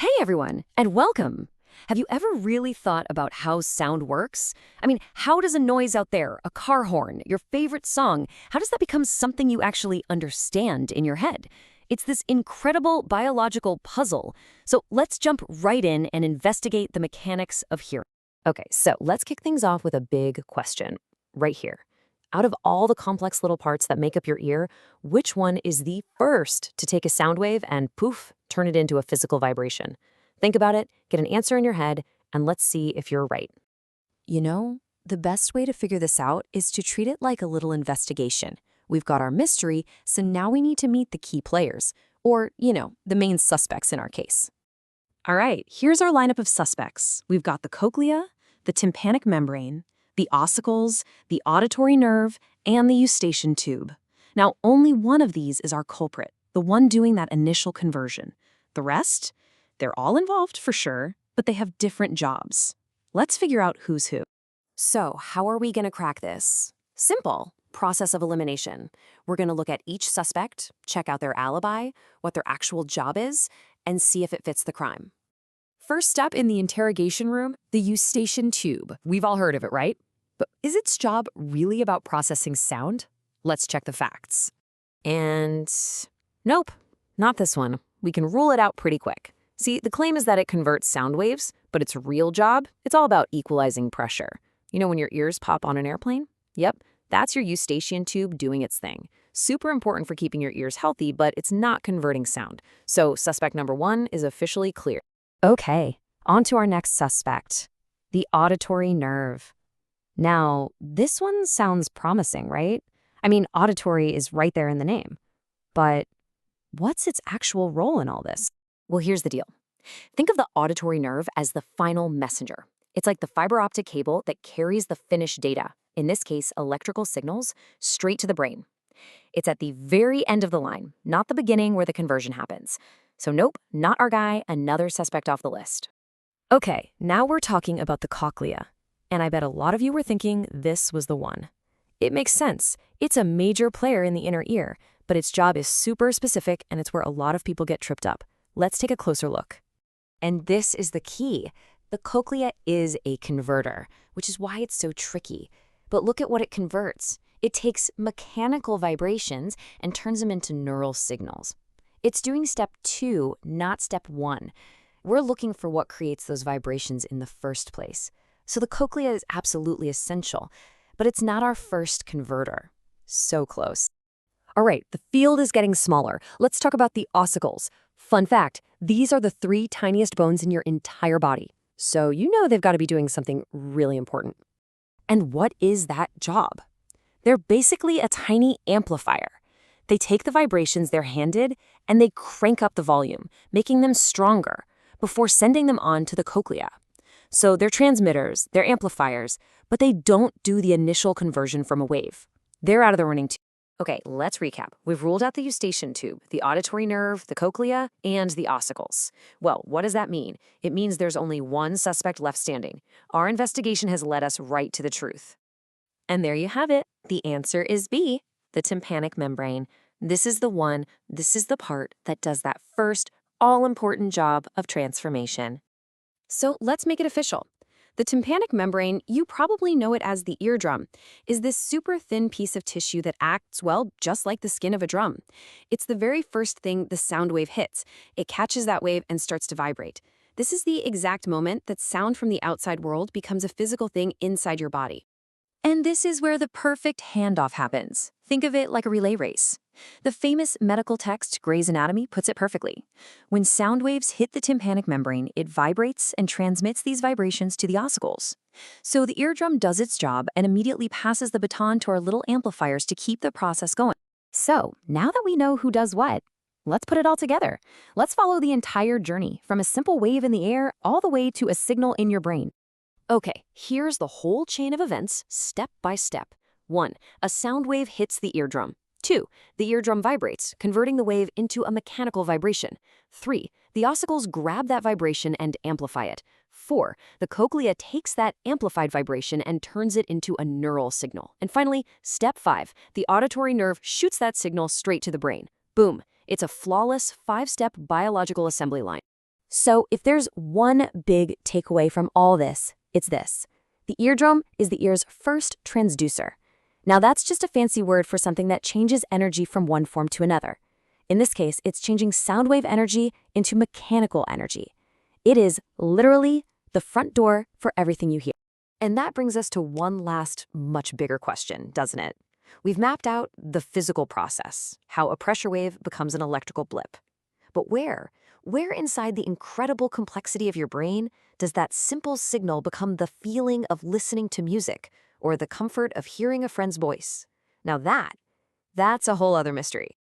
Hey everyone, and welcome! Have you ever really thought about how sound works? I mean, how does a noise out there, a car horn, your favorite song, how does that become something you actually understand in your head? It's this incredible biological puzzle. So let's jump right in and investigate the mechanics of hearing. Okay, so let's kick things off with a big question, right here. Out of all the complex little parts that make up your ear, which one is the first to take a sound wave and poof, turn it into a physical vibration? Think about it, get an answer in your head, and let's see if you're right. You know, the best way to figure this out is to treat it like a little investigation. We've got our mystery, so now we need to meet the key players, or, the main suspects in our case. All right, here's our lineup of suspects. We've got the cochlea, the tympanic membrane, the ossicles, the auditory nerve, and the eustachian tube. Now, only one of these is our culprit, the one doing that initial conversion. The rest? They're all involved for sure, but they have different jobs. Let's figure out who's who. So, how are we going to crack this? Simple. Process of elimination. We're going to look at each suspect, check out their alibi, what their actual job is, and see if it fits the crime. First up in the interrogation room, the eustachian tube. We've all heard of it, right? But is its job really about processing sound? Let's check the facts. And nope, not this one. We can rule it out pretty quick. See, the claim is that it converts sound waves, but its real job, it's all about equalizing pressure. You know when your ears pop on an airplane? Yep, that's your eustachian tube doing its thing. Super important for keeping your ears healthy, but it's not converting sound. So suspect number one is officially clear. Okay, on to our next suspect, the auditory nerve. Now, this one sounds promising, right? I mean, auditory is right there in the name. But what's its actual role in all this? Well, here's the deal. Think of the auditory nerve as the final messenger. It's like the fiber optic cable that carries the finished data, in this case, electrical signals, straight to the brain. It's at the very end of the line, not the beginning where the conversion happens. So nope, not our guy, another suspect off the list. Okay, now we're talking about the cochlea. And I bet a lot of you were thinking this was the one. It makes sense. It's a major player in the inner ear, but its job is super specific and it's where a lot of people get tripped up. Let's take a closer look. And this is the key. The cochlea is a converter, which is why it's so tricky. But look at what it converts. It takes mechanical vibrations and turns them into neural signals. It's doing step 2, not step 1. We're looking for what creates those vibrations in the first place. So the cochlea is absolutely essential, but it's not our first converter. So close. All right, the field is getting smaller. Let's talk about the ossicles. Fun fact, these are the 3 tiniest bones in your entire body. So you know they've got to be doing something really important. And what is that job? They're basically a tiny amplifier. They take the vibrations they're handed and they crank up the volume, making them stronger before sending them on to the cochlea. So they're transmitters, they're amplifiers, but they don't do the initial conversion from a wave. They're out of the running too. Okay, let's recap. We've ruled out the eustachian tube, the auditory nerve, the cochlea, and the ossicles. Well, what does that mean? It means there's only one suspect left standing. Our investigation has led us right to the truth. And there you have it. The answer is B, the tympanic membrane. This is the part that does that first, all-important job of transformation. So let's make it official. The tympanic membrane, you probably know it as the eardrum, is this super thin piece of tissue that acts, well, just like the skin of a drum. It's the very first thing the sound wave hits. It catches that wave and starts to vibrate. This is the exact moment that sound from the outside world becomes a physical thing inside your body. And this is where the perfect handoff happens. Think of it like a relay race. The famous medical text Gray's Anatomy puts it perfectly. When sound waves hit the tympanic membrane, it vibrates and transmits these vibrations to the ossicles. So the eardrum does its job and immediately passes the baton to our little amplifiers to keep the process going. So now that we know who does what, let's put it all together. Let's follow the entire journey from a simple wave in the air all the way to a signal in your brain. Okay, here's the whole chain of events, step by step. 1. A sound wave hits the eardrum. 2. The eardrum vibrates, converting the wave into a mechanical vibration. 3. The ossicles grab that vibration and amplify it. 4. The cochlea takes that amplified vibration and turns it into a neural signal. And finally, step 5. The auditory nerve shoots that signal straight to the brain. Boom! It's a flawless 5-step biological assembly line. So if there's one big takeaway from all this, it's this. The eardrum is the ear's first transducer. Now that's just a fancy word for something that changes energy from one form to another. In this case, it's changing sound wave energy into mechanical energy. It is literally the front door for everything you hear. And that brings us to one last, much bigger question, doesn't it? We've mapped out the physical process, how a pressure wave becomes an electrical blip. But where inside the incredible complexity of your brain does that simple signal become the feeling of listening to music or the comfort of hearing a friend's voice? Now that's a whole other mystery.